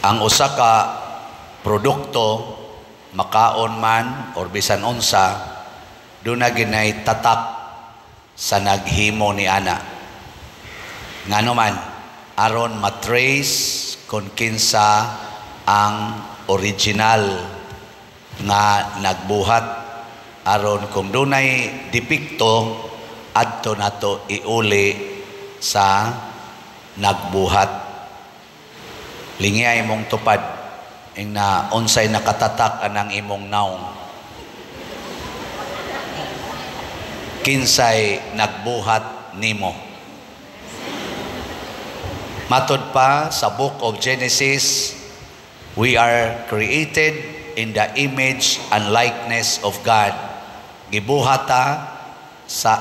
ang usa ka produkto makaon man or bisan unsa doon na ginay tatak sa naghimo ni ana. Ngano man aron matrace kung kinsa ang original nga nagbuhat, aron kung dunay depekto adto nato iuli sa nagbuhat. Lingi imong tupad ing na unsay nakatatak anang imong naong. Kinsay nagbuhat nimo. Matod pa sa Book of Genesis, we are created in the image and likeness of God. Gibuhata sa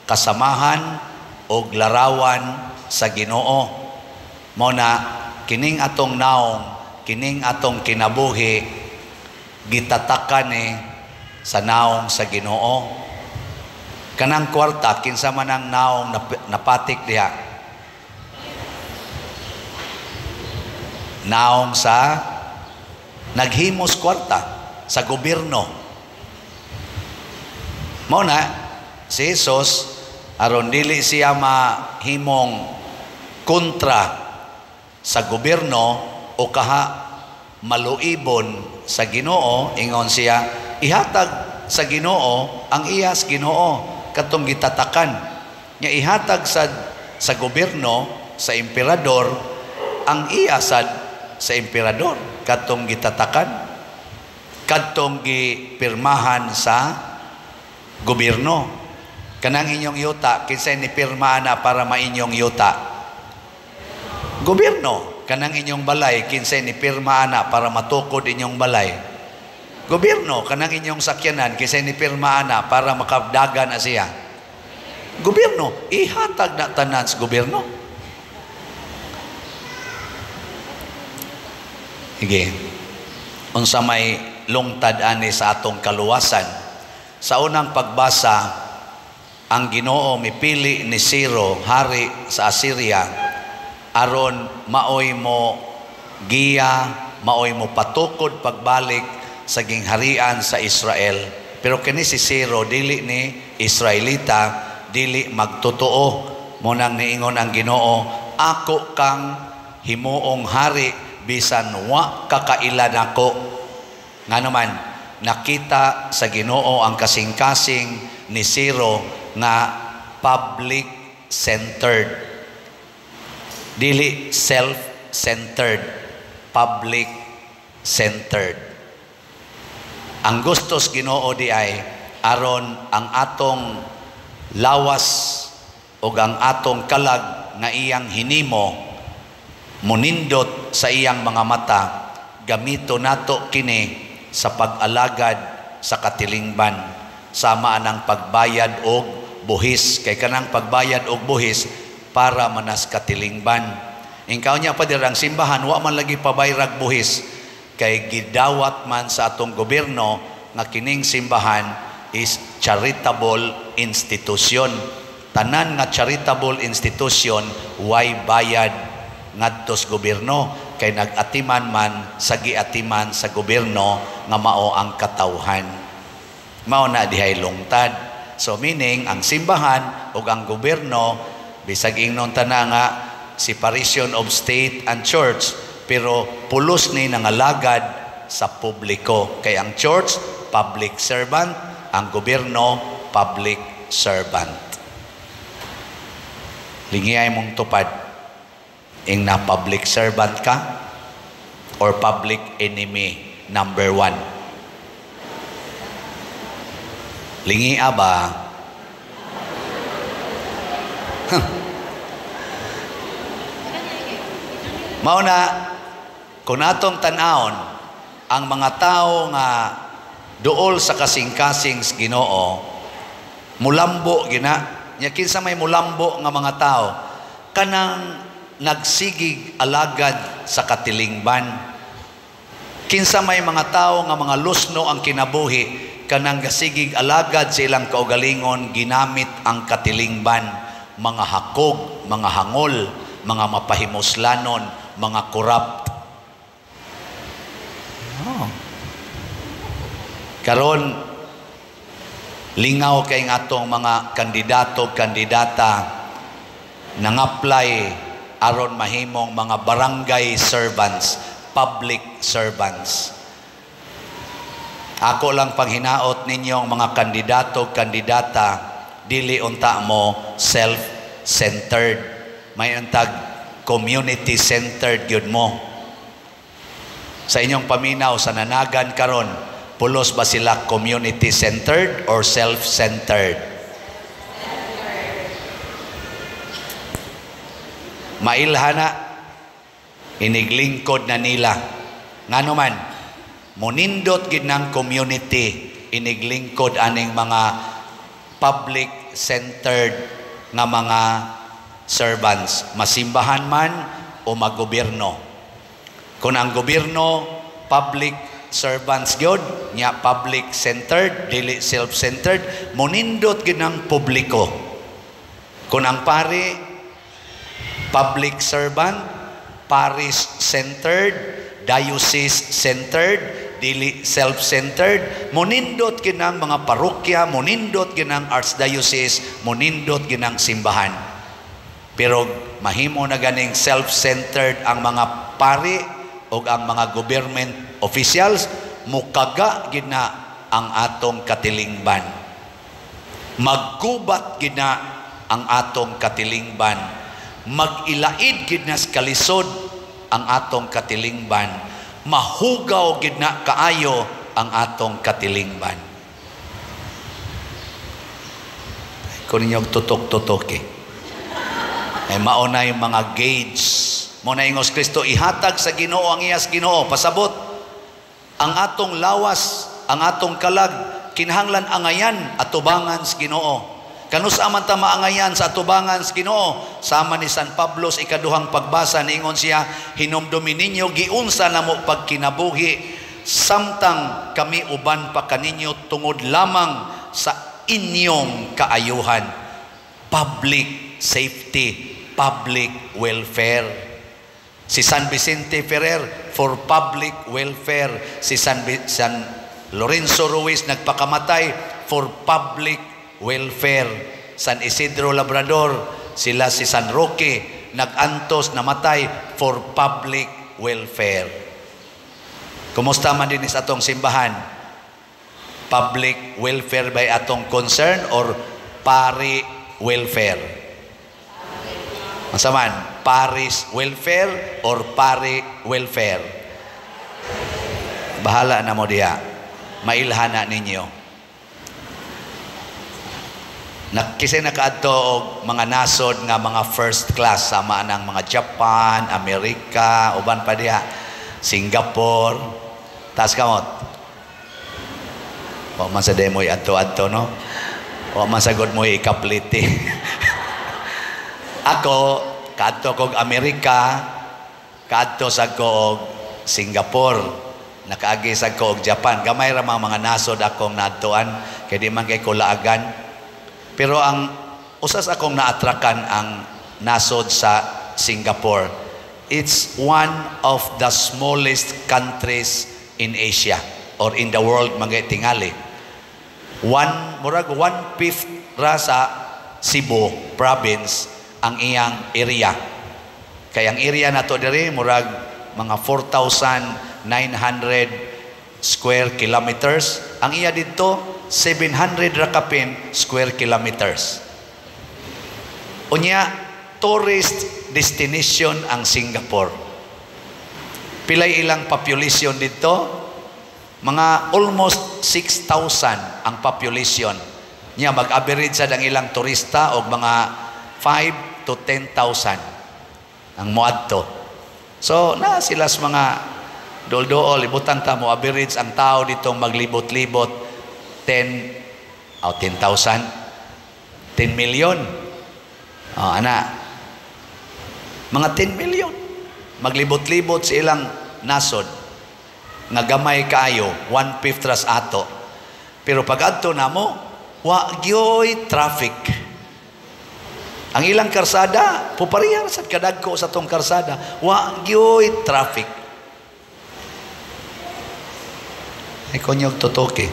kasamahan o larawan sa Ginoo. Muna kining atong naong, kining atong kinabuhi gitatakan sa naong sa Ginoo. Kanang kwarta kinsa man ang naong napatik diha. Naong sa naghimos kwarta sa gobyerno. Mao na si Jesus aron dili siya mahimong kontra sa gobyerno o kaha maluibon sa Ginoo, ingon siya ihatag sa Ginoo ang iyas Ginoo katong gitatakan nya ihatag sa gobyerno sa emperador ang iyasad sa emperador katong gitatakan katong gipirmahan sa gobyerno. Kanang inyong yuta kinsay ni pirma na para mainyong yuta? Gobyerno. Kanang inyong balay kinsay ni pirma na para matukod inyong balay? Gobyerno. Kanang inyong sakyanan kinsay ni pirma na para makadagan na siya? Gobyerno. Ihatag na tanan sa gobyerno. Sige. Unsa may lungtad ani sa atong kaluwasan. Sa unang pagbasa, ang Ginoo mipili ni Ciro, hari sa Assyria, aron maoy mo giya, maoy mo patukod pagbalik sa gingharian sa Israel. Pero kini si Ciro dili ni Israelita, dili magtotoo. Munang niingon ang Ginoo, ako kang himuong hari bisan wa kakailan ako. Nga naman, nakita sa Ginoo ang kasing-kasing ni Ciro nga public-centered. Dili self-centered, public-centered. Ang gustos Ginoo di ay aron ang atong lawas o ang atong kalag nga iyang hinimo munindot sa iyang mga mata, gamito nato kini sa pag-alagad sa katilingban, sama anang pagbayad og buhis, kay kanang pagbayad og buhis para manas katilingban. Ingkaw niya pa dirang simbahan, wa man lagi pabayrag buhis, kay gidawat man sa atong gobyerno nga kining simbahan is charitable institution. Tanan nga charitable institution, way bayad ngadto sa gobyerno, kay nagatiman man sa giatiman sa gobyerno nga mao ang katawhan. Mao na dihay lungtad. So meaning ang simbahan ug ang gobyerno bisag ingnon tana nga separation of state and church, pero pulos ni nangalagad sa publiko. Kay ang church public servant, ang gobyerno public servant. Lingiyay mong tupad ing na public servant ka or public enemy number 1. Lingia ba? Mao na kung atong tan-awon ang mga tao nga duol sa kasing-kasing sa Ginoo, mulambo gina nya kinsa may mulambo nga mga tao kanang nagsigig alagad sa katilingban. Kinsa may mga tao nga mga lusno ang kinabuhi kanang gasigig alagad sa ilang kaugalingon ginamit ang katilingban, mga hakog, mga hangol, mga mapahimuslanon, mga corrupt. Oh. Karon lingaw kay atong mga kandidato-kandidata nang-apply aron mahimong mga barangay servants, public servants. Ako lang panghinaot ninyong mga kandidato-kandidata, dili unta mo self-centered. May untag community-centered gyud mo. Sa inyong paminaw sa nanagan karon, pulos ba sila community-centered or self-centered? Mailhana, iniglingkod na nila. Ngano man, munindot gid ng community, iniglingkod aning mga public-centered nga mga servants, masimbahan man o maggobyerno. Kung ang gobyerno, public servants gyud, nya public-centered, dili self-centered, munindot gid ng publiko. Kung ang pari, public servant, parish-centered, diocese-centered, dili self-centered, munindot gid ng mga parokya, munindot gid ng archdiocese, munindot gid ng simbahan. Pero mahimo na ganing self-centered ang mga pari o ang mga government officials, mukaga gid na ang atong katilingban. Maggubat gid na ang atong katilingban. Mag-ilaid gid na sa kalisod ang atong katilingban. Mahugaw gid na kaayo ang atong katilingban. Kung inyong tutok-tutok ay mauna yung mga gauge. Muna ingos Kristo, ihatag sa Ginoo ang iyas Ginoo. Pasabot, ang atong lawas, ang atong kalag, kinahanglan angayan at tubangan sa Ginoo. Kanus aman ta maangayan sa atubangan sa Ginoo. Sama ni San Pablo sa ikaduhang pagbasa, niingon siya, hinumdumi ninyo, giunsa na mo pagkinabuhi, samtang kami uban pa kaninyo tungod lamang sa inyong kaayuhan. Public safety, public welfare. Si San Vicente Ferrer for public welfare. Si San Lorenzo Ruiz nagpakamatay for public welfare. San Isidro Labrador, sila si San Roque nagantos namatay for public welfare. Kumusta man din sa atong simbahan? Public welfare by atong concern or pari welfare? Masaman, parish welfare or pari welfare? Bahala na mo diha. Mailhana ninyo. Kasi nakaadto og mga nasod nga mga first class, sama ng mga Japan, Amerika, uban pa diha, Singapore, taas kamot. O man sa demoy adto-adto, no? O man sa god mo ikapliti. Ako, kadto kog Amerika, kadto sa kog Singapore, nakaagi sa kog Japan. Gamay ra mga nasod akong naadtoan, kay di man kay kulaagan. Pero ang usas akong naatrakan ang nasod sa Singapore. It's one of the smallest countries in Asia or in the world, mga tingali. Murag 1/5 ra sa Cebu province ang iyang area. Kaya ang area na to diri murag mga 4,900 square kilometers. Ang iya dito 700 rakapin square kilometers. Unya tourist destination ang Singapore. Pilay ilang population dito? Mga almost 6,000 ang population. Nya mag-average sa ang ilang turista og mga 5 to 10,000 ang muadto. So, na sila sa mga dol-dool, ibutan ta mo, average ang tao ditong maglibot-libot 10,000, 10 million. Mga 10 million. Maglibot-libot sa ilang nasod. Nagamay kaayo, 1/5 ras ato. Pero pag adto na mo, wa gyoy traffic. Ang ilang karsada, pupariyang sa kadagko sa tong karsada, wa gyoy traffic. Ay konyog tutuki.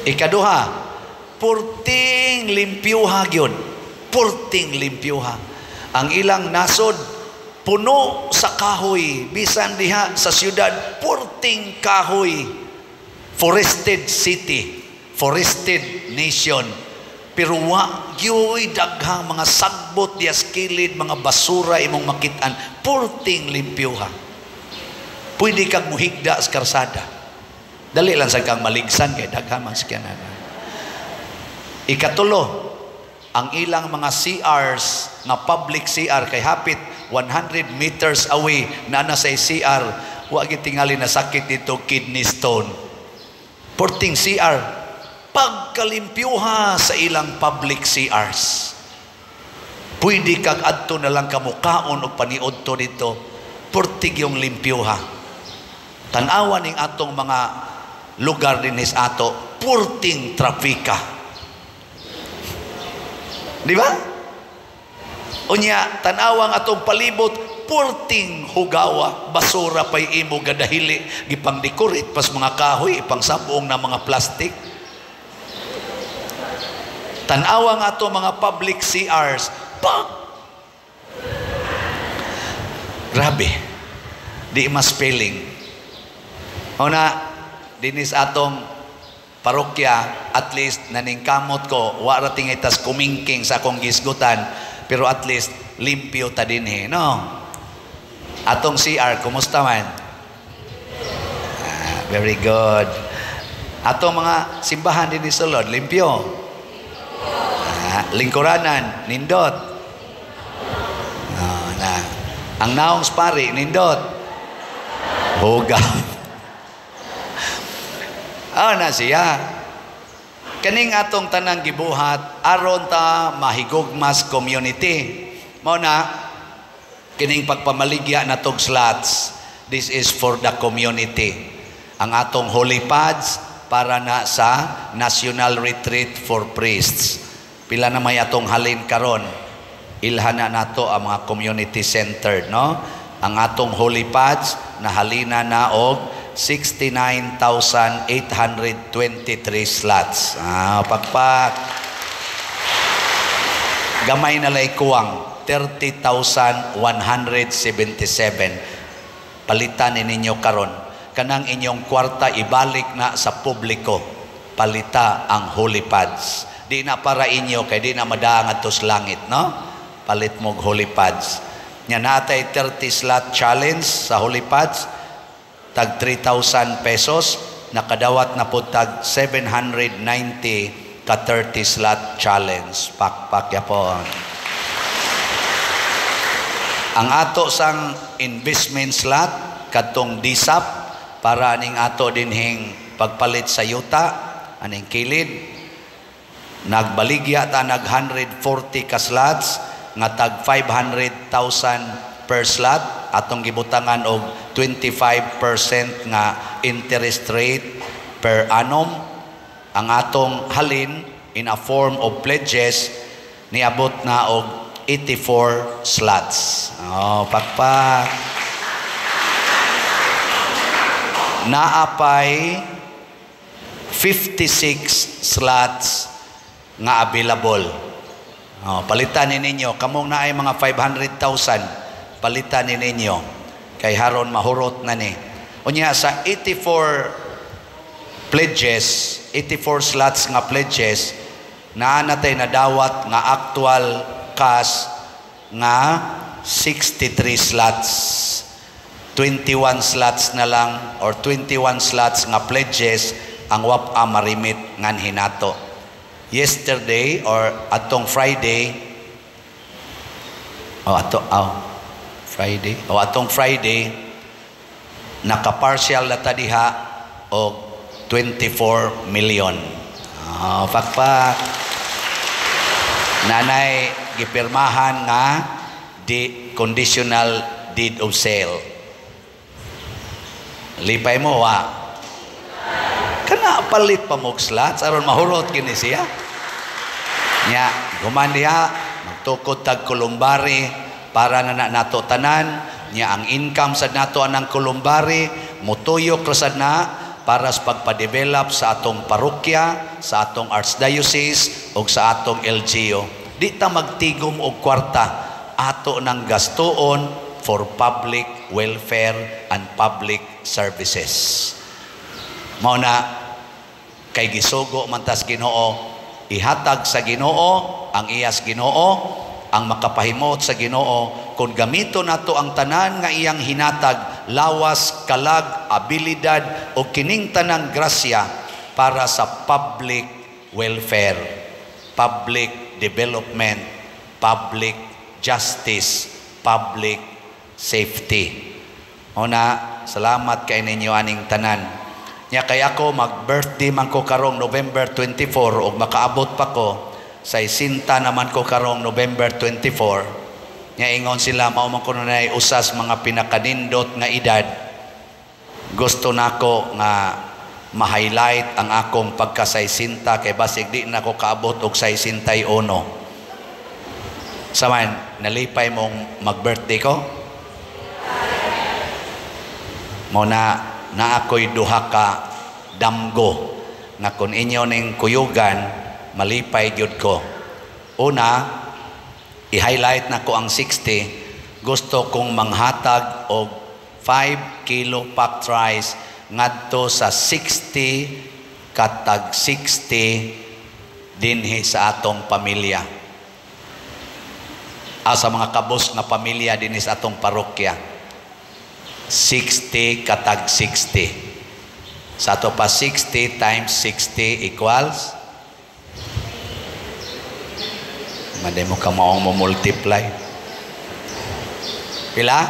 Ikaduha, purting limpyuha gyud. Purting limpyuha. Ang ilang nasod puno sa kahoy, bisan diha sa syudad purting kahoy. Forested city, forested nation. Pero wa gyoy daghang mga sagbot diya sa kilid, mga basura imong makitaan. Purting limpyuha. Pwede kang muhigda sa karsada. Dali lang sa kang maligsan kay daghang mga sakyanan. Ikatulo, ang ilang mga CRs nga public CR kay hapit 100 meters away na sa CR, wa gyud tingali na sakit dito kidney stone. Purting CR, pagkalimpyuha sa ilang public CRs. Pwede kag adto na lang kamukaon o paniod to dito, purtig yung limpyuha. Tanawan ning atong mga lugar dinis ato, purting trapika. Di ba? Unya, tanawang atong palibot, purting hugawa, basura pa'y imo gadahili, gipang decorate, pas mga kahoy, ipang sabong na mga plastic. Tanawang atong mga public CRs, pag! Grabe. Di mas spelling. Una, dinis atong parokya, at least naningkamot ko, wala tingitas kumingking sa akong gisgutan, pero at least limpyo ta din no? Atong CR, kumusta man? Very good. Atong mga simbahan din ni Sulod, limpyo. Lingkuranan, nindot. Ang naong spari, nindot. Hugaw. Na siya. Kaning atong tanang gibuhat aron ta mahigugmas community. Mao na kining pagpamaligya natong slots. This is for the community. Ang atong holy pads para na sa National Retreat for Priests. Pila na may atong halin karon. Ilhana nato ang mga community centered, no? Ang atong holy pads na halina na og 69,823 slots. Pagpak. Gamay na lay kuwang 30,177. Palitan ninyo karon. Kanang inyong kwarta ibalik na sa publiko. Palita ang holy pads. Di na para inyo kay di na madaangat to sa langit, no? Palit mo holy pads. Nya natay 30 slot challenge sa holy pads. Tag 3,000 pesos, nakadawat na po tag 790 ka 30 slot challenge. Pakpak yapon. Ang ato sang investment slot katong DSAP para aning ato dinhing pagpalit sa yuta aning kilid. Nagbaligya ta nag 140 ka slots nga tag 500,000 per slot atong gibutangan og 25% nga interest rate per annum. Ang atong halin in a form of pledges niabot na og 84 slots. Pakpak. Naapay 56 slots nga available. Palitan ninyo kamong naay mga 500,000 palitan ninyo kay haron mahurot na ni. Unya sa 84 pledges, 84 slots nga pledges, naanatay na dawat nga actual cash nga 63 slots. 21 slots na lang or 21 slots nga pledges ang wap-a marimit ngan hinato. Yesterday or atong Friday atong Friday naka-partial na tadiha og 24 million. Pakpak. Nanay gipirmahan nga conditional deed of sale. Lipay mo kana palit pa mo slots aron mahurot kini siya. Nya guman diha magtukod tag kulumbari para na nato tanan Nya ang income sad nato anang kulumbari mutuyok ra sad na para sa pagpa-develop sa atong parokya, sa atong archdiocese o sa atong LGU. Di ta magtigom og kwarta, ato nang gastoon for public welfare and public services. Mao na kay gisugo man tas Ginoo, ihatag sa Ginoo ang iyas Ginoo, ang makapahimot sa Ginoo kung gamito nato ang tanan nga iyang hinatag, lawas, kalag, abilidad o kining tanang grasya para sa public welfare, public development, public justice, public safety. Una, salamat kay ninyo aning tanan. Nya kay ako mag-birthday man ko karong November 24 ug makaabot pa ko sa isinta naman ko karong November 24. Nya ingon sila mao man kuno nay usas mga pinakanindot nga edad. Gusto nako nga ma-highlight ang akong pagka-60 kay basig di na ko kaabot og 61. Saman nalipay mong mag-birthday ko? Mo na ako'y duha ka damgo nga kun inyo ning kuyugan malipay gyud ko. Una, i-highlight na ko ang 60. Gusto kong manghatag og 5 kilo packed rice ngadto sa 60 katag 60 dinhi sa atong pamilya. Sa mga kabos na pamilya dinhi sa atong parokya. 60 katag 60. Sa ato pa 60 times 60 equals Mande mo ka maong mo-multiply. Pila?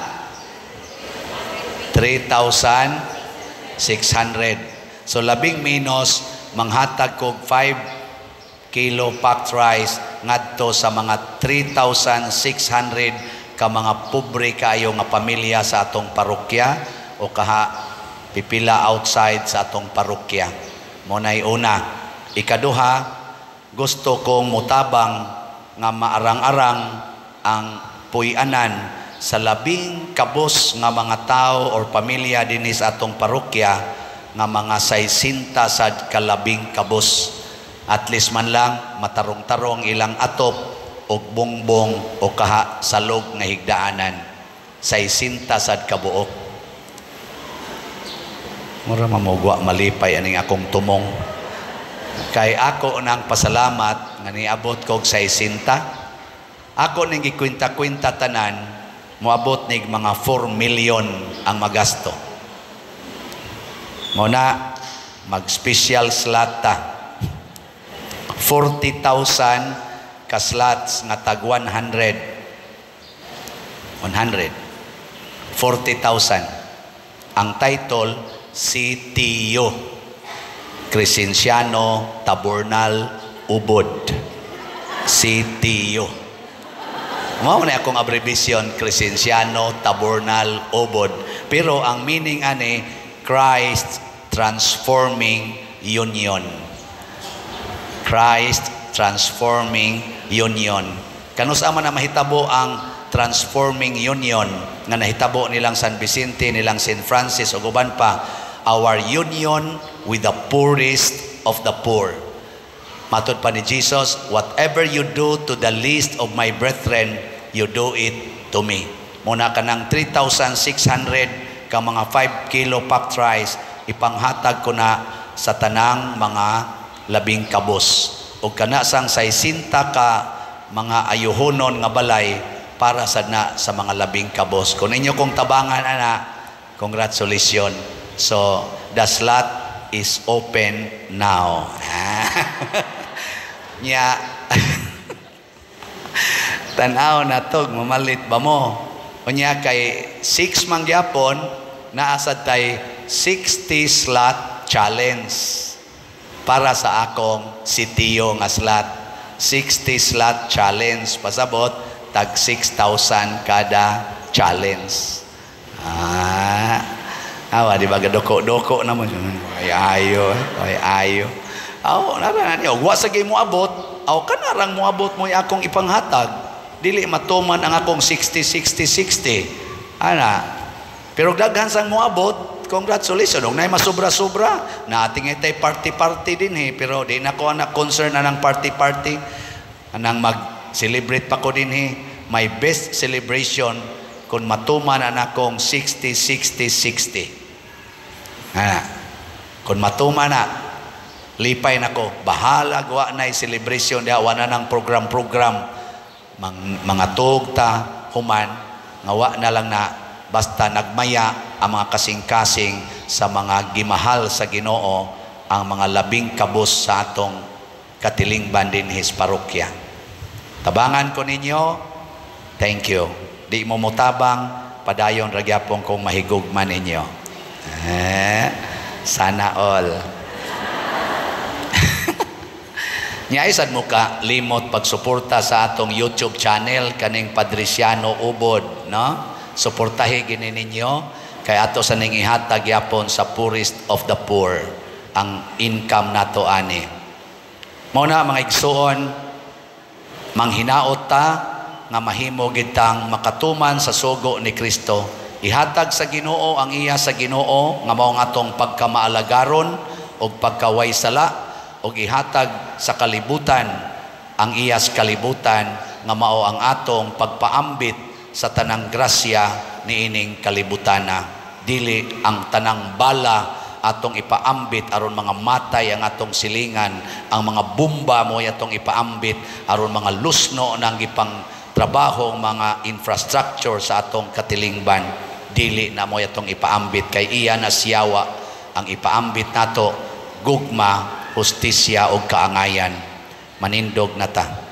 3,600. So labing minus manghatag kog 5 kilo packed rice ngadto sa mga 3,600 ka mga pobre kayo nga pamilya sa atong parokya o kaha pipila outside sa atong parokya. Mo nay una. Ikaduha, gusto kong mutabang nga maarang-arang ang puy-anan sa labing kabos nga mga tao or pamilya dinhi sa atong parokya nga mga 60 sa kalabing kabos. At least man lang matarong-tarong ilang atop o bongbong o kaha salog nga higdaanan. 60 sad kabuok. Mura mamugwa malipay aning akong tumong. Kay ako nang pasalamat nga niabot kog 60. Ako ning gikwinta-kwinta tanan moabot nig mga 4 million ang magasto. Muna mag-special slot ta. 40,000 ka slots nga tag 100. 40,000. Ang title CTU, Crescenciano Tabernal Ubod. CTU. Mao na akong abbreviation, Crescenciano Tabernal Ubod. Pero ang meaning ani Christ Transforming Union. Christ Transforming Union. Kanusa man na mahitabo ang Transforming Union nga nahitabo nilang San Vicente, nilang St. Francis o guban pa, our union with the poorest of the poor. Matod pa ni Jesus, whatever you do to the least of my brethren, you do it to me. Muna ka ng 3,600 ka mga 5 kilo packed rice, ipanghatag ko na sa tanang mga labing kabos. O kana sang 60 ka mga ayuhonon nga balay para sa mga labing kabos. Kung inyo kong tabangan ana, congratulations. So the slot is open now. Nya tanaw na tog mamalit ba mo? Unya kay 6 mangyapon naasad tay 60 slot challenge. Para sa akong CTU nga slot. 60 slot challenge. Pasabot, tag 6,000 kada challenge. Di ba doko-doko naman. Ay ayo. Nara niyo. Wa sa mo abot. Kanarang mo abot mo akong ipanghatag. Dili matuman ang akong 60. Ana. Pero daghan sang moabot, congratulations. Huwag na masubra-subra. Na ating itay party-party din pero di na ko anak concern na ng party-party. Anang mag-celebrate pa ko din My best celebration kung matuman anak kong 60-60-60. Kung matuman na, lipay na ko. Bahala gawa na celebration. Diawa na ng program-program. Mga tugta, human, ngawa na lang na basta nagmaya ang mga kasing-kasing sa mga gimahal sa Ginoo, ang mga labing kabus sa atong katilingban din his parokya. Tabangan ko ninyo, thank you. Di mo mutabang, padayon ragyapon kong mahigugman ninyo. Sana all. Nyaisad mo ka, limot pagsuporta sa atong YouTube channel, kaning Padriciano Ubod, no? Suportahe gini ninyo kay ato sa ning ihatag yapon sa poorest of the poor ang income nato ani. Mao na mga igsuon, manghinaot ta nga mahimo gid tang makatuman sa sugo ni Kristo. Ihatag sa Ginoo ang iya sa Ginoo nga mao nga atong pagkamaalagaron og pagkaway sala, og ihatag sa kalibutan ang iya sa kalibutan nga mao ang atong pagpaambit sa tanang grasya niining kalibutana. Dili ang tanang bala atong ipaambit aron mga matay ang atong silingan, ang mga bomba mo atong ipaambit aron mga lusno nang ipang trabaho mga infrastructure sa atong katilingban. Dili na mo atong ipaambit kay iya na siyawa. Ang ipaambit nato gugma, hustisya ug kaangayan. Manindog na ta.